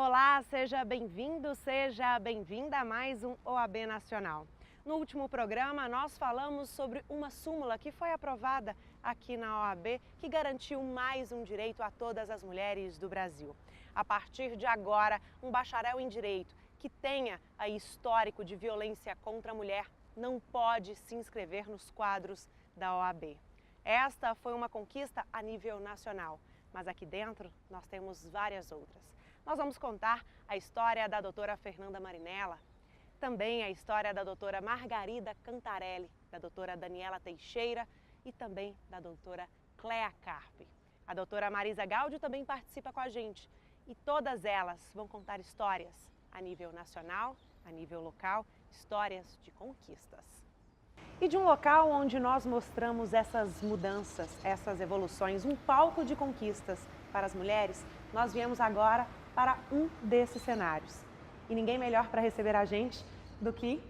Olá, seja bem-vindo, seja bem-vinda a mais um OAB Nacional. No último programa, nós falamos sobre uma súmula que foi aprovada aqui na OAB, que garantiu mais um direito a todas as mulheres do Brasil. A partir de agora, um bacharel em Direito que tenha aí histórico de violência contra a mulher não pode se inscrever nos quadros da OAB. Esta foi uma conquista a nível nacional, mas aqui dentro nós temos várias outras. Nós vamos contar a história da doutora Fernanda Marinella, também a história da doutora Margarida Cantarelli, da doutora Daniela Teixeira e também da doutora Clea Carpe. A doutora Marisa Gaudio também participa com a gente e todas elas vão contar histórias a nível nacional, a nível local, histórias de conquistas. E de um local onde nós mostramos essas mudanças, essas evoluções, um palco de conquistas para as mulheres, nós viemos agora para um desses cenários. E ninguém melhor para receber a gente do que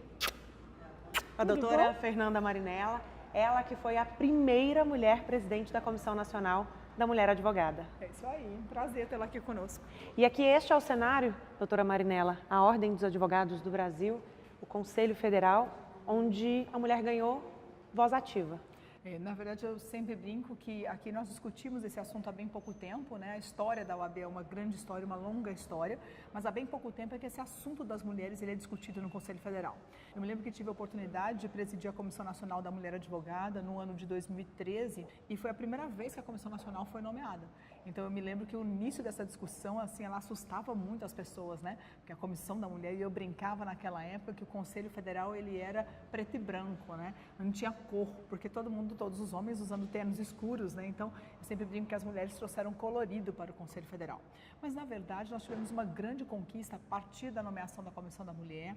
a doutora Fernanda Marinella, ela que foi a primeira mulher presidente da Comissão Nacional da Mulher Advogada. É isso aí, um prazer tê-la aqui conosco. E aqui este é o cenário, doutora Marinella, a Ordem dos Advogados do Brasil, o Conselho Federal, onde a mulher ganhou voz ativa. Na verdade, eu sempre brinco que aqui nós discutimos esse assunto há bem pouco tempo, né? A história da OAB é uma grande história, uma longa história, mas há bem pouco tempo é que esse assunto das mulheres ele é discutido no Conselho Federal. Eu me lembro que tive a oportunidade de presidir a Comissão Nacional da Mulher Advogada no ano de 2013 e foi a primeira vez que a Comissão Nacional foi nomeada. Então eu me lembro que o início dessa discussão, assim, ela assustava muito as pessoas, né? Porque a Comissão da Mulher, e eu brincava naquela época que o Conselho Federal ele era preto e branco, né? Não tinha cor, porque todos os homens usando ternos escuros, né? Então, eu sempre brinco que as mulheres trouxeram colorido para o Conselho Federal. Mas, na verdade, nós tivemos uma grande conquista a partir da nomeação da Comissão da Mulher.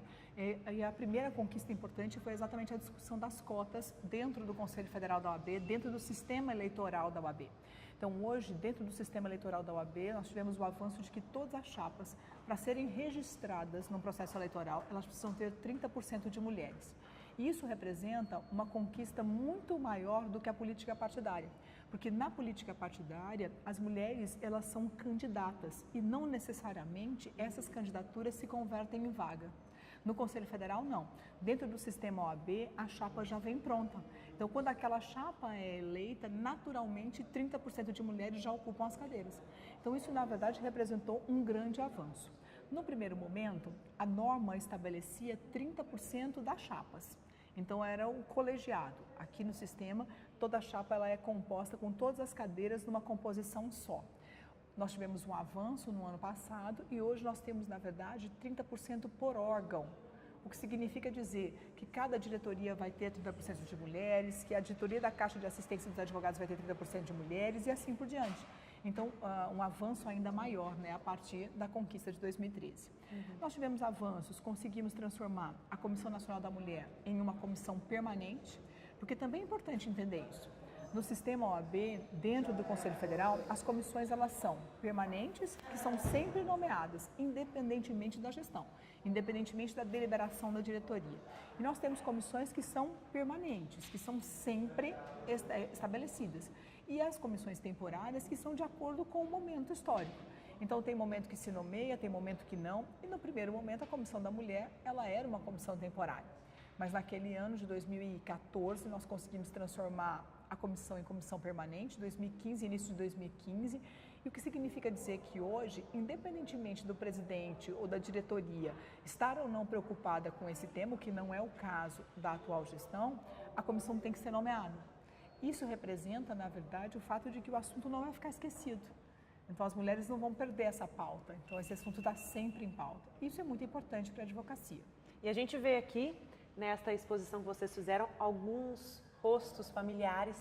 E a primeira conquista importante foi exatamente a discussão das cotas dentro do Conselho Federal da OAB, dentro do sistema eleitoral da OAB. Então, hoje, dentro do sistema eleitoral da OAB, nós tivemos o avanço de que todas as chapas, para serem registradas no processo eleitoral, elas precisam ter 30% de mulheres. E isso representa uma conquista muito maior do que a política partidária, porque na política partidária as mulheres elas são candidatas e não necessariamente essas candidaturas se convertem em vaga. No Conselho Federal não, dentro do sistema OAB a chapa já vem pronta, então quando aquela chapa é eleita, naturalmente 30% de mulheres já ocupam as cadeiras. Então isso na verdade representou um grande avanço. No primeiro momento, a norma estabelecia 30% das chapas. Então era o colegiado. Aqui no sistema, toda a chapa ela é composta com todas as cadeiras numa composição só. Nós tivemos um avanço no ano passado e hoje nós temos, na verdade, 30% por órgão. O que significa dizer que cada diretoria vai ter 30% de mulheres, que a diretoria da Caixa de Assistência dos Advogados vai ter 30% de mulheres e assim por diante. Então, um avanço ainda maior, né, a partir da conquista de 2013. Nós tivemos avanços, conseguimos transformar a Comissão Nacional da Mulher em uma comissão permanente, porque também é importante entender isso. No sistema OAB, dentro do Conselho Federal, as comissões elas são permanentes, que são sempre nomeadas, independentemente da gestão, independentemente da deliberação da diretoria. E nós temos comissões que são permanentes, que são sempre estabelecidas. E as comissões temporárias que são de acordo com o momento histórico. Então tem momento que se nomeia, tem momento que não. E no primeiro momento a Comissão da Mulher, ela era uma comissão temporária. Mas naquele ano de 2014 nós conseguimos transformar a comissão em comissão permanente, 2015, início de 2015, e o que significa dizer que hoje, independentemente do presidente ou da diretoria estar ou não preocupada com esse tema, o que não é o caso da atual gestão, a comissão tem que ser nomeada. Isso representa, na verdade, o fato de que o assunto não vai ficar esquecido. Então, as mulheres não vão perder essa pauta. Então, esse assunto está sempre em pauta. Isso é muito importante para a advocacia. E a gente vê aqui, nesta exposição que vocês fizeram, alguns rostos familiares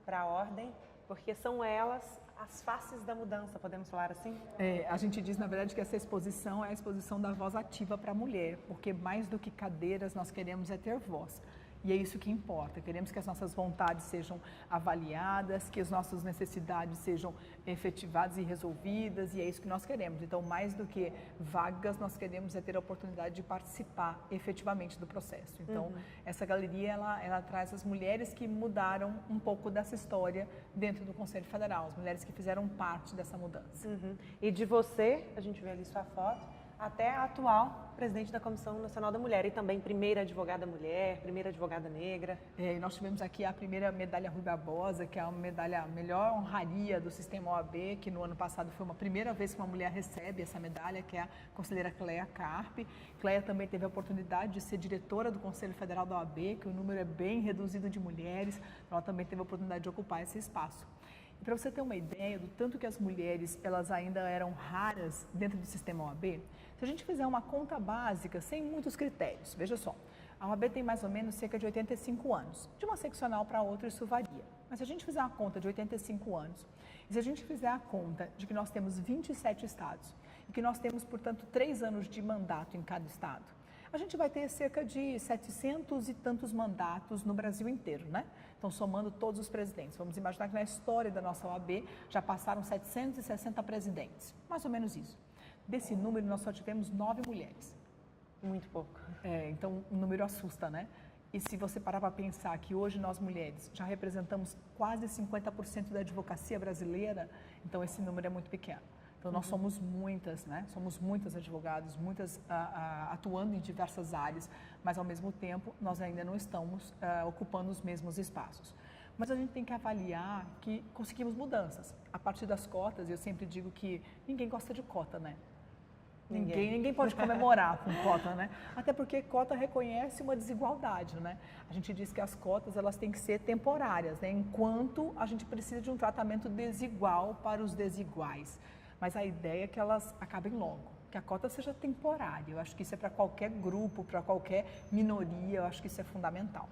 para a Ordem, porque são elas as faces da mudança, podemos falar assim? A gente diz, na verdade, que essa exposição é a exposição da voz ativa para a mulher, porque mais do que cadeiras, nós queremos é ter voz. E é isso que importa. Queremos que as nossas vontades sejam avaliadas, que as nossas necessidades sejam efetivadas e resolvidas, e é isso que nós queremos. Então, mais do que vagas, nós queremos é ter a oportunidade de participar efetivamente do processo. Então, essa galeria, ela traz as mulheres que mudaram um pouco dessa história dentro do Conselho Federal, as mulheres que fizeram parte dessa mudança. E de você, a gente vê ali sua foto, até a atual presidente da Comissão Nacional da Mulher e também primeira advogada mulher, primeira advogada negra. E nós tivemos aqui a primeira medalha Rui Barbosa, que é uma medalha, a melhor honraria do sistema OAB, que no ano passado foi uma primeira vez que uma mulher recebe essa medalha, que é a conselheira Cleia Carpe. Cleia também teve a oportunidade de ser diretora do Conselho Federal da OAB, que o número é bem reduzido de mulheres, ela também teve a oportunidade de ocupar esse espaço. E para você ter uma ideia do tanto que as mulheres elas ainda eram raras dentro do sistema OAB, se a gente fizer uma conta básica, sem muitos critérios, veja só, a OAB tem mais ou menos cerca de 85 anos. De uma seccional para outra isso varia. Mas se a gente fizer a conta de 85 anos, e se a gente fizer a conta de que nós temos 27 estados, e que nós temos, portanto, 3 anos de mandato em cada estado, a gente vai ter cerca de 700 e tantos mandatos no Brasil inteiro, né? Então, somando todos os presidentes. Vamos imaginar que na história da nossa OAB já passaram 760 presidentes, mais ou menos isso. Desse número, nós só tivemos 9 mulheres. Muito pouco. Então, o número assusta, né? E se você parar para pensar que hoje nós mulheres já representamos quase 50% da advocacia brasileira, então esse número é muito pequeno. Então, nós somos muitas, né? Somos muitas advogadas, muitas atuando em diversas áreas, mas ao mesmo tempo nós ainda não estamos ocupando os mesmos espaços. Mas a gente tem que avaliar que conseguimos mudanças. A partir das cotas, eu sempre digo que ninguém gosta de cota, né? Ninguém pode comemorar com cota, né? Até porque cota reconhece uma desigualdade, né? A gente diz que as cotas elas têm que ser temporárias, né? Enquanto a gente precisa de um tratamento desigual para os desiguais. Mas a ideia é que elas acabem logo, que a cota seja temporária. Eu acho que isso é para qualquer grupo, para qualquer minoria, eu acho que isso é fundamental.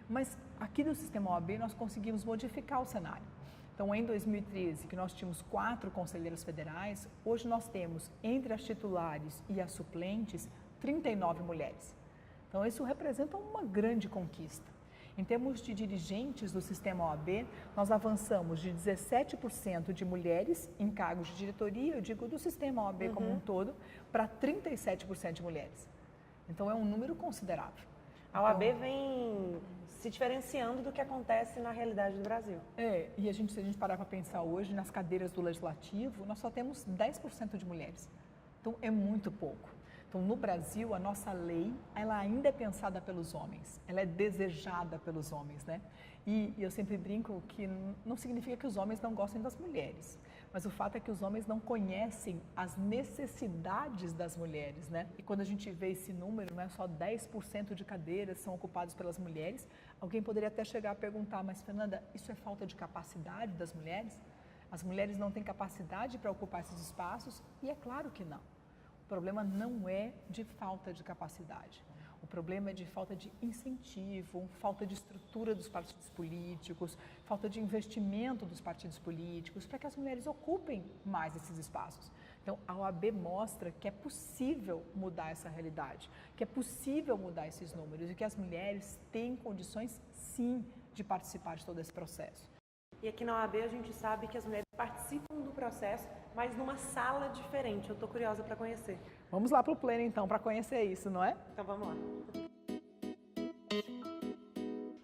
Mas aqui do sistema OAB nós conseguimos modificar o cenário. Então, em 2013, que nós tínhamos 4 conselheiras federais, hoje nós temos, entre as titulares e as suplentes, 39 mulheres. Então, isso representa uma grande conquista. Em termos de dirigentes do sistema OAB, nós avançamos de 17% de mulheres em cargos de diretoria, eu digo do sistema OAB como um todo, para 37% de mulheres. Então, é um número considerável. A OAB vem se diferenciando do que acontece na realidade do Brasil. E se a gente parar para pensar hoje, nas cadeiras do Legislativo, nós só temos 10% de mulheres. Então, é muito pouco. Então, no Brasil, a nossa lei, ela ainda é pensada pelos homens, ela é desejada pelos homens, né? E eu sempre brinco que não significa que os homens não gostem das mulheres, mas o fato é que os homens não conhecem as necessidades das mulheres, né? E quando a gente vê esse número, né, só 10% de cadeiras são ocupadas pelas mulheres, alguém poderia até chegar a perguntar, mas Fernanda, isso é falta de capacidade das mulheres? As mulheres não têm capacidade para ocupar esses espaços? E é claro que não. O problema não é de falta de capacidade. O problema é de falta de incentivo, falta de estrutura dos partidos políticos, falta de investimento dos partidos políticos para que as mulheres ocupem mais esses espaços. Então, a OAB mostra que é possível mudar essa realidade, que é possível mudar esses números e que as mulheres têm condições, sim, de participar de todo esse processo. E aqui na OAB a gente sabe que as mulheres participam do processo, mas numa sala diferente. Eu estou curiosa para conhecer. Vamos lá para o pleno, então, para conhecer isso, não é? Então, vamos lá.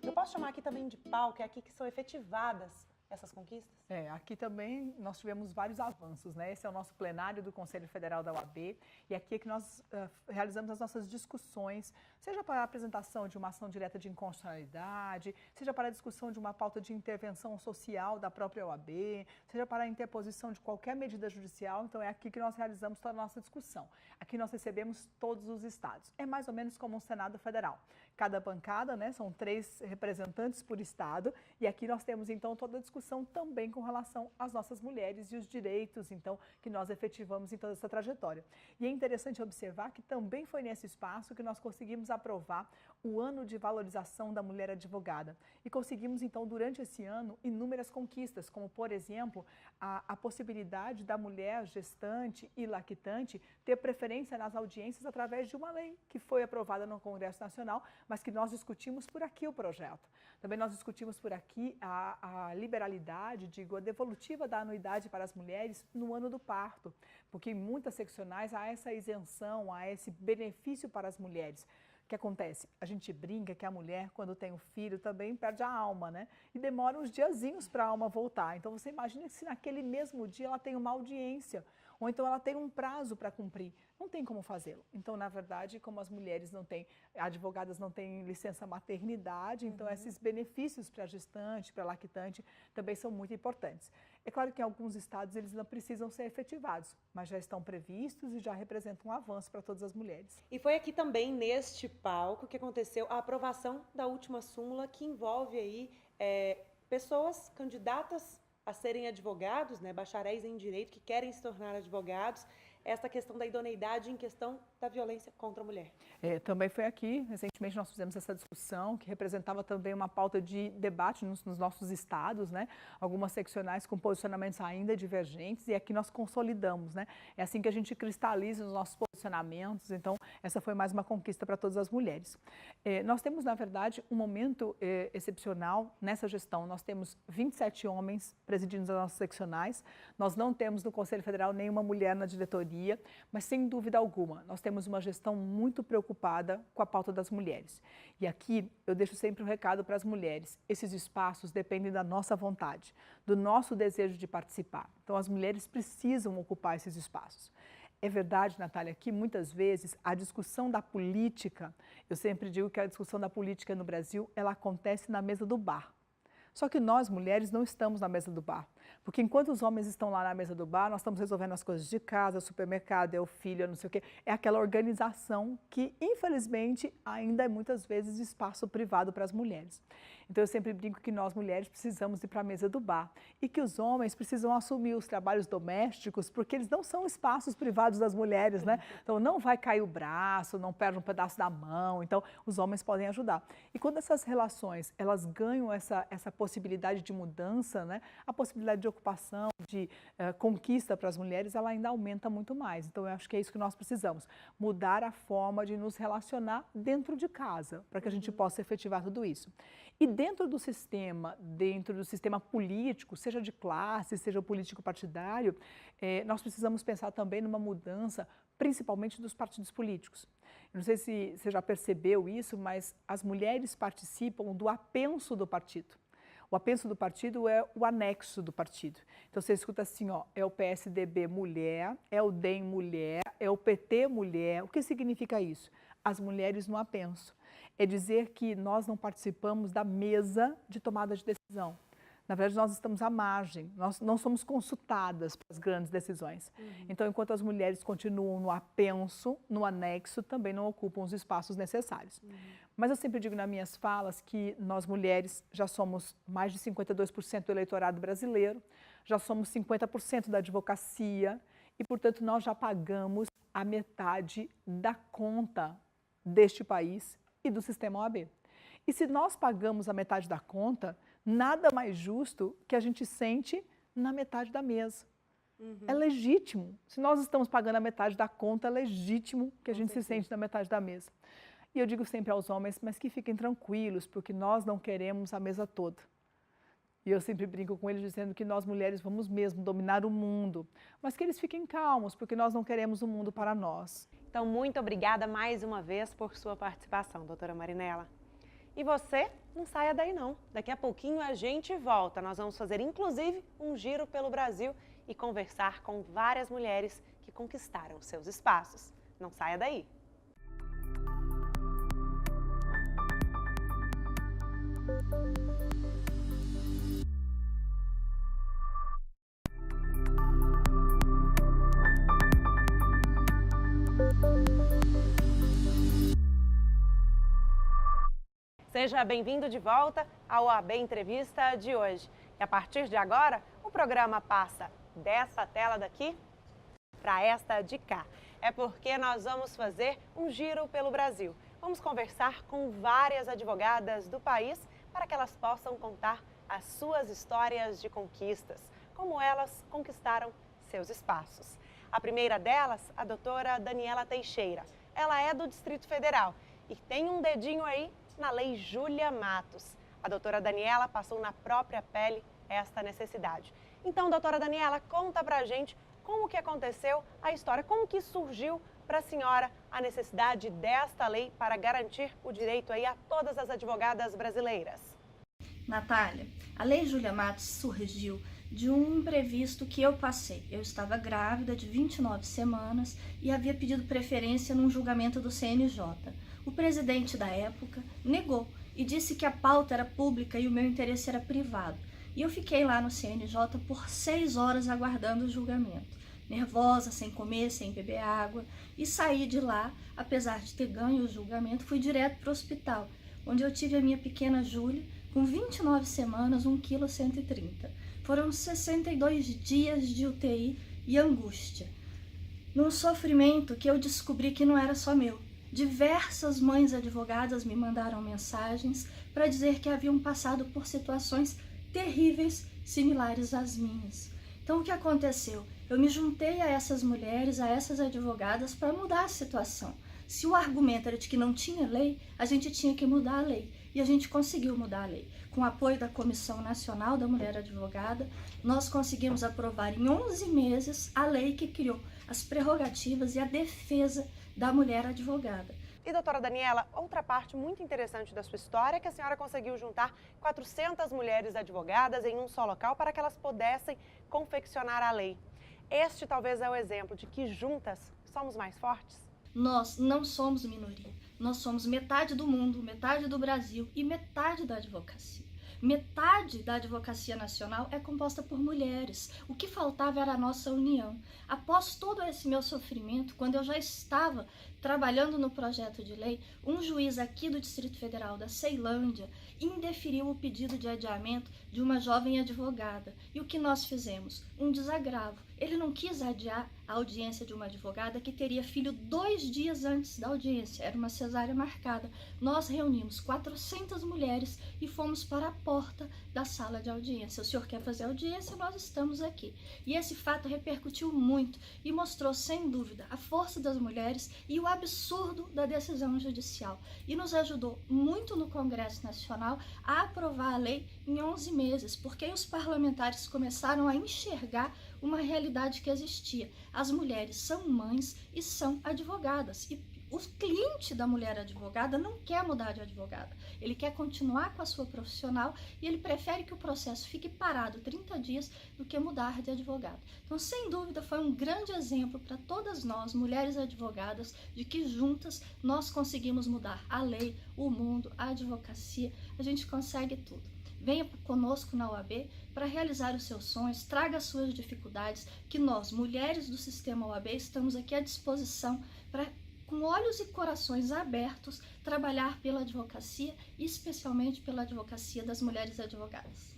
Eu posso chamar aqui também de palco, é aqui que são efetivadas essas conquistas? Aqui também nós tivemos vários avanços, né? Esse é o nosso plenário do Conselho Federal da OAB e aqui é que nós realizamos as nossas discussões, seja para a apresentação de uma ação direta de inconstitucionalidade, seja para a discussão de uma pauta de intervenção social da própria OAB, seja para a interposição de qualquer medida judicial, então é aqui que nós realizamos toda a nossa discussão. Aqui nós recebemos todos os estados. É mais ou menos como um Senado Federal. Cada bancada, né, são 3 representantes por estado e aqui nós temos então toda a discussão também com relação às nossas mulheres e os direitos, então, que nós efetivamos em toda essa trajetória. E é interessante observar que também foi nesse espaço que nós conseguimos aprovar o ano de valorização da mulher advogada. E conseguimos, então, durante esse ano, inúmeras conquistas, como, por exemplo, a possibilidade da mulher gestante e lactante ter preferência nas audiências através de uma lei que foi aprovada no Congresso Nacional, mas que nós discutimos por aqui o projeto. Também nós discutimos por aqui a liberalidade, a devolutiva da anuidade para as mulheres no ano do parto, porque em muitas seccionais há essa isenção, há esse benefício para as mulheres. O que acontece? A gente brinca que a mulher, quando tem um filho, também perde a alma, né? E demora uns diazinhos para a alma voltar. Então, você imagina que se naquele mesmo dia ela tem uma audiência, ou então ela tem um prazo para cumprir. Não tem como fazê-lo. Então, na verdade, como as mulheres não têm, advogadas não têm licença maternidade, então esses benefícios para a gestante, para a lactante, também são muito importantes. É claro que em alguns estados eles não precisam ser efetivados, mas já estão previstos e já representam um avanço para todas as mulheres. E foi aqui também, neste palco, que aconteceu a aprovação da última súmula, que envolve aí pessoas candidatas a serem advogados, né, bacharéis em direito, que querem se tornar advogados, essa questão da idoneidade em questão da violência contra a mulher. Também foi aqui, recentemente nós fizemos essa discussão, que representava também uma pauta de debate nos nossos estados, né? Algumas seccionais com posicionamentos ainda divergentes, e aqui nós consolidamos, né? É assim que a gente cristaliza os nossos posicionamentos, então essa foi mais uma conquista para todas as mulheres. Nós temos, na verdade, um momento excepcional nessa gestão. Nós temos 27 homens presidindo as nossas seccionais, nós não temos no Conselho Federal nenhuma mulher na diretoria, mas sem dúvida alguma, nós temos uma gestão muito preocupada com a pauta das mulheres. E aqui eu deixo sempre um recado para as mulheres: esses espaços dependem da nossa vontade, do nosso desejo de participar. Então as mulheres precisam ocupar esses espaços. É verdade, Natália, que muitas vezes a discussão da política, eu sempre digo que a discussão da política no Brasil, ela acontece na mesa do bar. Só que nós, mulheres, não estamos na mesa do bar. Porque enquanto os homens estão lá na mesa do bar, nós estamos resolvendo as coisas de casa, supermercado, é o filho, é não sei o quê. É aquela organização que, infelizmente, ainda é muitas vezes espaço privado para as mulheres. Então, eu sempre brinco que nós, mulheres, precisamos ir para a mesa do bar. E que os homens precisam assumir os trabalhos domésticos, porque eles não são espaços privados das mulheres, né? Então, não vai cair o braço, não perde um pedaço da mão. Então, os homens podem ajudar. E quando essas relações, elas ganham essa possibilidade de mudança, né? A possibilidade de ocupação, de conquista para as mulheres, ela ainda aumenta muito mais. Então, eu acho que é isso que nós precisamos. Mudar a forma de nos relacionar dentro de casa, para que a gente possa efetivar tudo isso. E dentro do sistema político, seja de classe, seja político partidário, nós precisamos pensar também numa mudança, principalmente dos partidos políticos. Eu não sei se você já percebeu isso, mas as mulheres participam do apenso do partido. O apenso do partido é o anexo do partido. Então, você escuta assim, ó, é o PSDB mulher, é o DEM mulher, é o PT mulher. O que significa isso? As mulheres no apenso. É dizer que nós não participamos da mesa de tomada de decisão. Na verdade, nós estamos à margem, nós não somos consultadas para as grandes decisões. Então, enquanto as mulheres continuam no apenso, no anexo, também não ocupam os espaços necessários. Mas eu sempre digo nas minhas falas que nós mulheres já somos mais de 52% do eleitorado brasileiro, já somos 50% da advocacia e, portanto, nós já pagamos a metade da conta deste país e do sistema OAB. E se nós pagamos a metade da conta, nada mais justo que a gente sente na metade da mesa. É legítimo. Se nós estamos pagando a metade da conta, é legítimo que a gente se sente na metade da mesa. E eu digo sempre aos homens, mas que fiquem tranquilos, porque nós não queremos a mesa toda. E eu sempre brinco com eles dizendo que nós mulheres vamos mesmo dominar o mundo, mas que eles fiquem calmos, porque nós não queremos o mundo para nós. Então, muito obrigada mais uma vez por sua participação, doutora Marinela. E você, não saia daí não. Daqui a pouquinho a gente volta. Nós vamos fazer, inclusive, um giro pelo Brasil e conversar com várias mulheres que conquistaram seus espaços. Não saia daí. Seja bem-vindo de volta ao OAB Entrevista de hoje. E a partir de agora, o programa passa dessa tela daqui para esta de cá. É porque nós vamos fazer um giro pelo Brasil. Vamos conversar com várias advogadas do país para que elas possam contar as suas histórias de conquistas, como elas conquistaram seus espaços. A primeira delas, a doutora Daniela Teixeira. Ela é do Distrito Federal e tem um dedinho aí na Lei Júlia Matos. A doutora Daniela passou na própria pele esta necessidade. Então, doutora Daniela, conta pra gente como que aconteceu a história, como que surgiu para a senhora a necessidade desta lei para garantir o direito aí a todas as advogadas brasileiras. Natália, a Lei Júlia Matos surgiu de um imprevisto que eu passei. Eu estava grávida de 29 semanas e havia pedido preferência num julgamento do CNJ. O presidente da época negou e disse que a pauta era pública e o meu interesse era privado. E eu fiquei lá no CNJ por 6 horas aguardando o julgamento. Nervosa, sem comer, sem beber água, e saí de lá, apesar de ter ganho o julgamento, fui direto para o hospital, onde eu tive a minha pequena Júlia, com 29 semanas, 1,130 kg. Foram 62 dias de UTI e angústia. Num sofrimento que eu descobri que não era só meu. Diversas mães advogadas me mandaram mensagens para dizer que haviam passado por situações terríveis, similares às minhas. Então, o que aconteceu? Eu me juntei a essas mulheres, a essas advogadas, para mudar a situação. Se o argumento era de que não tinha lei, a gente tinha que mudar a lei. E a gente conseguiu mudar a lei. Com o apoio da Comissão Nacional da Mulher Advogada, nós conseguimos aprovar em 11 meses a lei que criou as prerrogativas e a defesa da mulher advogada. E, doutora Daniela, outra parte muito interessante da sua história é que a senhora conseguiu juntar 400 mulheres advogadas em um só local para que elas pudessem confeccionar a lei. Este talvez é o exemplo de que juntas somos mais fortes. Nós não somos minoria. Nós somos metade do mundo, metade do Brasil e metade da advocacia. Metade da advocacia nacional é composta por mulheres. O que faltava era a nossa união. Após todo esse meu sofrimento, quando eu já estava trabalhando no projeto de lei, um juiz aqui do Distrito Federal, da Ceilândia, indeferiu o pedido de adiamento de uma jovem advogada. E o que nós fizemos? Um desagravo. Ele não quis adiar a audiência de uma advogada que teria filho 2 dias antes da audiência. Era uma cesárea marcada. Nós reunimos 400 mulheres e fomos para a porta da sala de audiência. O senhor quer fazer audiência? Nós estamos aqui. E esse fato repercutiu muito e mostrou, sem dúvida, a força das mulheres e o absurdo da decisão judicial. E nos ajudou muito no Congresso Nacional a aprovar a lei em 11 meses, porque os parlamentares começaram a enxergar uma realidade que existia. As mulheres são mães e são advogadas. E o cliente da mulher advogada não quer mudar de advogada. Ele quer continuar com a sua profissional e ele prefere que o processo fique parado 30 dias do que mudar de advogado. Então, sem dúvida, foi um grande exemplo para todas nós, mulheres advogadas, de que juntas nós conseguimos mudar a lei, o mundo, a advocacia. A gente consegue tudo. Venha conosco na OAB para realizar os seus sonhos, traga as suas dificuldades, que nós, mulheres do sistema OAB, estamos aqui à disposição para, com olhos e corações abertos, trabalhar pela advocacia e especialmente pela advocacia das mulheres advogadas.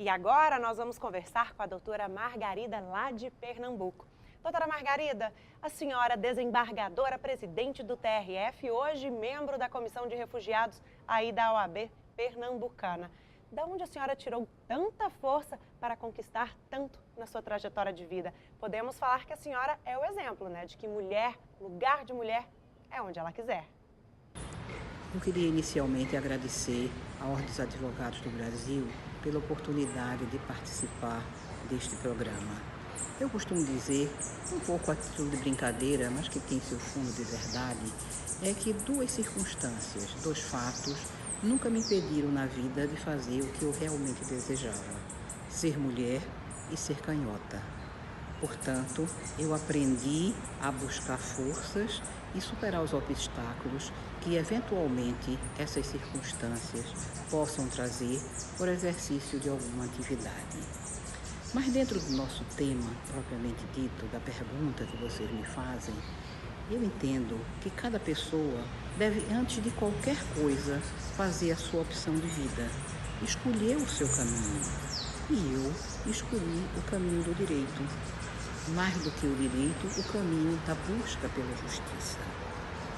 E agora nós vamos conversar com a doutora Margarida, lá de Pernambuco. Doutora Margarida, a senhora desembargadora presidente do TRF, hoje membro da Comissão de Refugiados aí da OAB pernambucana. Da onde a senhora tirou tanta força para conquistar tanto na sua trajetória de vida? Podemos falar que a senhora é o exemplo, né, de que mulher, lugar de mulher, é onde ela quiser. Eu queria inicialmente agradecer à Ordem dos Advogados do Brasil pela oportunidade de participar deste programa. Eu costumo dizer, um pouco a título de brincadeira, mas que tem seu fundo de verdade, é que 2 circunstâncias, 2 fatos, nunca me impediram na vida de fazer o que eu realmente desejava, ser mulher e ser canhota. Portanto, eu aprendi a buscar forças e superar os obstáculos que, eventualmente, essas circunstâncias possam trazer por exercício de alguma atividade. Mas dentro do nosso tema, propriamente dito, da pergunta que vocês me fazem, eu entendo que cada pessoa deve, antes de qualquer coisa, fazer a sua opção de vida, escolher o seu caminho. E eu escolhi o caminho do direito. Mais do que o direito, o caminho da busca pela justiça.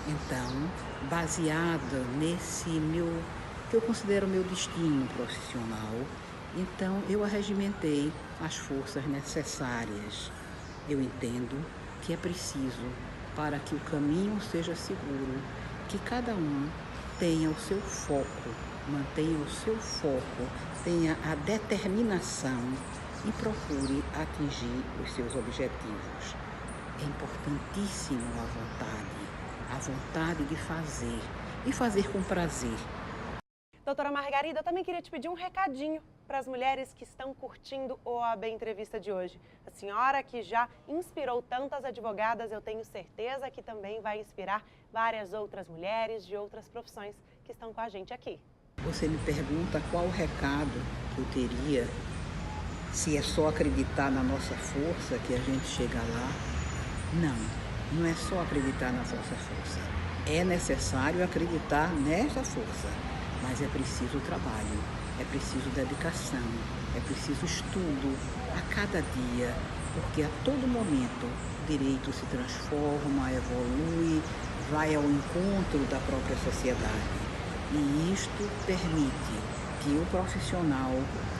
Então, baseada nesse que eu considero meu destino profissional, então eu arregimentei as forças necessárias. Eu entendo que é preciso, para que o caminho seja seguro, que cada um tenha o seu foco, mantenha o seu foco, tenha a determinação e procure atingir os seus objetivos. É importantíssimo a vontade de fazer e fazer com prazer. Doutora Margarida, eu também queria te pedir um recadinho para as mulheres que estão curtindo o OAB Entrevista de hoje. A senhora que já inspirou tantas advogadas, eu tenho certeza que também vai inspirar várias outras mulheres de outras profissões que estão com a gente aqui. Você me pergunta qual o recado que eu teria, se é só acreditar na nossa força que a gente chega lá. Não é só acreditar na nossa força. É necessário acreditar nessa força, mas é preciso trabalho, é preciso dedicação, é preciso estudo a cada dia, porque a todo momento o direito se transforma, evolui, vai ao encontro da própria sociedade. E isto permite que o profissional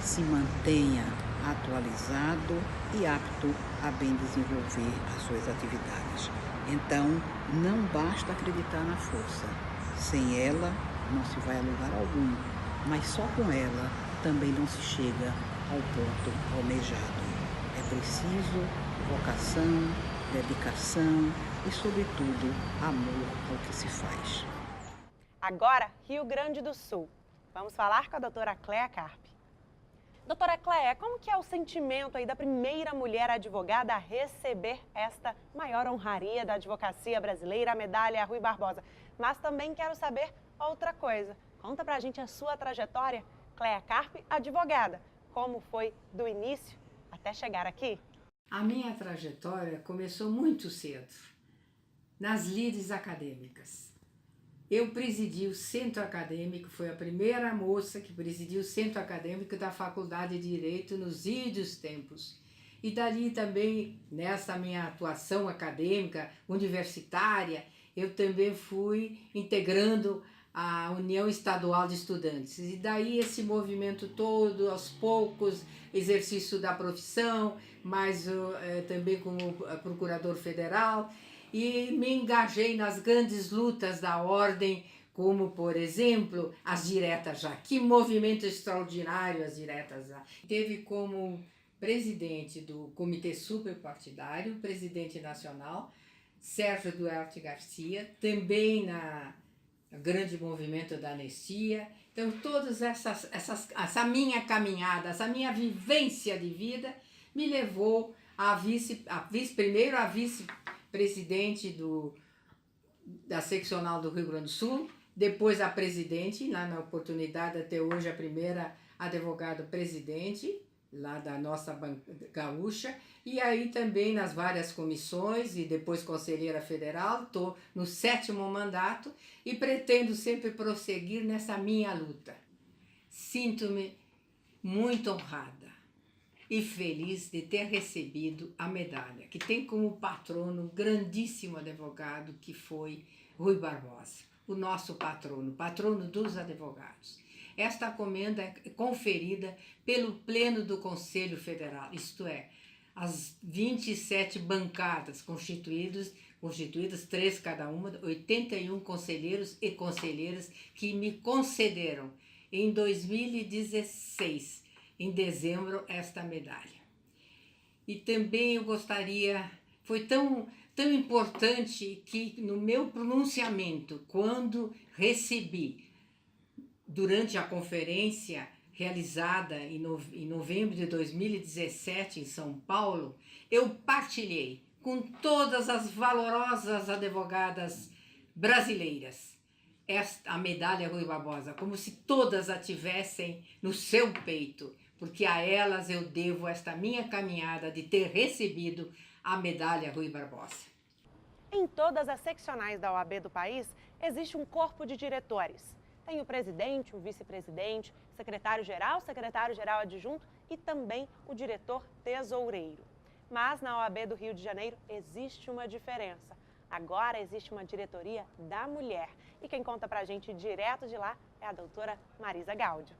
se mantenha atualizado e apto a bem desenvolver as suas atividades. Então, não basta acreditar na força. Sem ela, não se vai a lugar algum, mas só com ela também não se chega ao ponto almejado. É preciso vocação, dedicação e, sobretudo, amor ao que se faz. Agora, Rio Grande do Sul. Vamos falar com a doutora Cléa Carpe. Doutora Cléa, como que é o sentimento aí da primeira mulher advogada a receber esta maior honraria da advocacia brasileira, a medalha Rui Barbosa? Mas também quero saber outra coisa. Conta pra gente a sua trajetória. Cléa Carpe, advogada. Como foi do início até chegar aqui? A minha trajetória começou muito cedo, nas lides acadêmicas. Eu presidi o centro acadêmico, foi a primeira moça que presidiu o centro acadêmico da Faculdade de Direito nos ídios tempos. E dali também, nessa minha atuação acadêmica, universitária, eu também fui integrando a União Estadual de Estudantes. E daí esse movimento todo, aos poucos, exercício da profissão, mas também como procurador federal, e me engajei nas grandes lutas da ordem, como, por exemplo, as diretas já. Que movimento extraordinário as diretas já. Teve como presidente do Comitê Superpartidário, presidente nacional, Sérgio Duarte Garcia, também na grande movimento da anistia. Então, todas essa minha caminhada, essa minha vivência de vida me levou primeiro a vice-presidente da seccional do Rio Grande do Sul, depois a presidente, lá na oportunidade, até hoje a primeira advogada presidente, lá da nossa gaúcha, e aí também nas várias comissões e depois conselheira federal. Estou no 7º mandato e pretendo sempre prosseguir nessa minha luta. Sinto-me muito honrada e feliz de ter recebido a medalha, que tem como patrono um grandíssimo advogado que foi Rui Barbosa, o nosso patrono dos advogados. Esta comenda é conferida pelo Pleno do Conselho Federal, isto é, as 27 bancadas constituídas, 3 cada uma, 81 conselheiros e conselheiras que me concederam em 2016, em dezembro, esta medalha. E também eu gostaria, foi tão importante que no meu pronunciamento, quando recebi, durante a conferência realizada em novembro de 2017 em São Paulo, eu partilhei com todas as valorosas advogadas brasileiras a medalha Rui Barbosa, como se todas a tivessem no seu peito, porque a elas eu devo esta minha caminhada de ter recebido a medalha Rui Barbosa. Em todas as seccionais da OAB do país, existe um corpo de diretores. Tem o presidente, o vice-presidente, secretário-geral adjunto e também o diretor tesoureiro. Mas na OAB do Rio de Janeiro existe uma diferença. Agora existe uma diretoria da mulher. E quem conta pra gente direto de lá é a doutora Marisa Gáudio.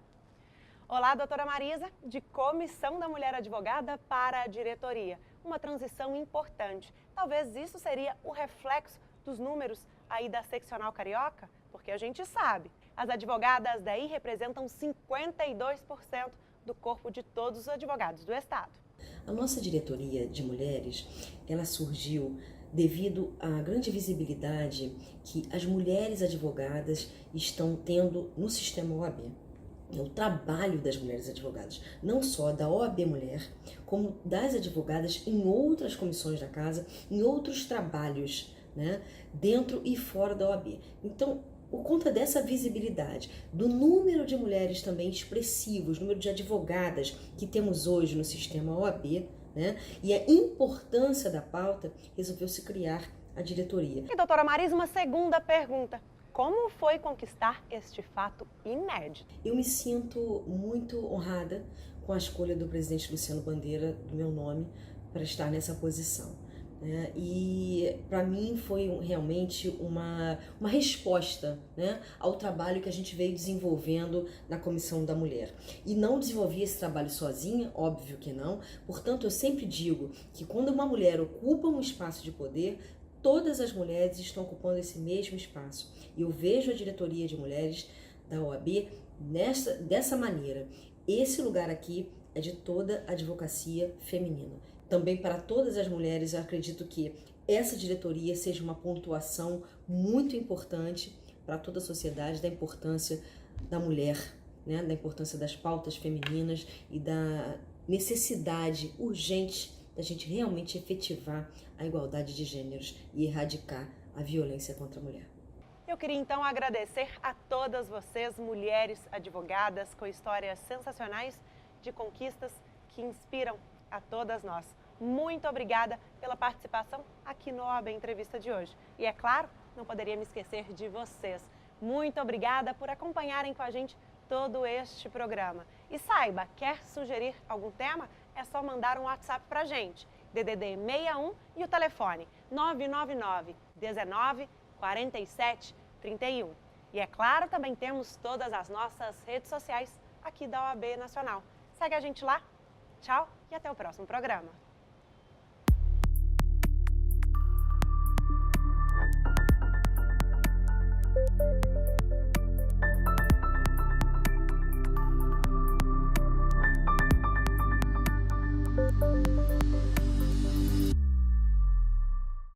Olá, doutora Marisa, de comissão da mulher advogada para a diretoria. Uma transição importante. Talvez isso seria o reflexo dos números aí da seccional carioca? Porque a gente sabe, as advogadas daí representam 52% do corpo de todos os advogados do estado. A nossa diretoria de mulheres, ela surgiu devido à grande visibilidade que as mulheres advogadas estão tendo no sistema OAB. O trabalho das mulheres advogadas, não só da OAB Mulher, como das advogadas em outras comissões da casa, em outros trabalhos, né, dentro e fora da OAB. Então, por conta dessa visibilidade, do número de mulheres também expressivos, número de advogadas que temos hoje no sistema OAB, né, e a importância da pauta, resolveu-se criar a diretoria. E doutora Marisa, uma segunda pergunta. Como foi conquistar este fato inédito? Eu me sinto muito honrada com a escolha do presidente Luciano Bandeira, do meu nome, para estar nessa posição. Né? E para mim foi realmente uma resposta, né, ao trabalho que a gente veio desenvolvendo na Comissão da Mulher. E não desenvolvi esse trabalho sozinha, óbvio que não. Portanto, eu sempre digo que quando uma mulher ocupa um espaço de poder, todas as mulheres estão ocupando esse mesmo espaço. E eu vejo a diretoria de mulheres da OAB dessa maneira. Esse lugar aqui é de toda a advocacia feminina. Também para todas as mulheres, eu acredito que essa diretoria seja uma pontuação muito importante para toda a sociedade, da importância da mulher, né? Da importância das pautas femininas e da necessidade urgente da gente realmente efetivar a igualdade de gêneros e erradicar a violência contra a mulher. Eu queria então agradecer a todas vocês, mulheres advogadas com histórias sensacionais de conquistas que inspiram a todas nós. Muito obrigada pela participação aqui no OAB Entrevista de hoje. E é claro, não poderia me esquecer de vocês. Muito obrigada por acompanharem com a gente todo este programa. E saiba, quer sugerir algum tema? É só mandar um WhatsApp pra gente. DDD 61 e o telefone 999 19 47 31. E é claro, também temos todas as nossas redes sociais aqui da OAB Nacional. Segue a gente lá. Tchau e até o próximo programa.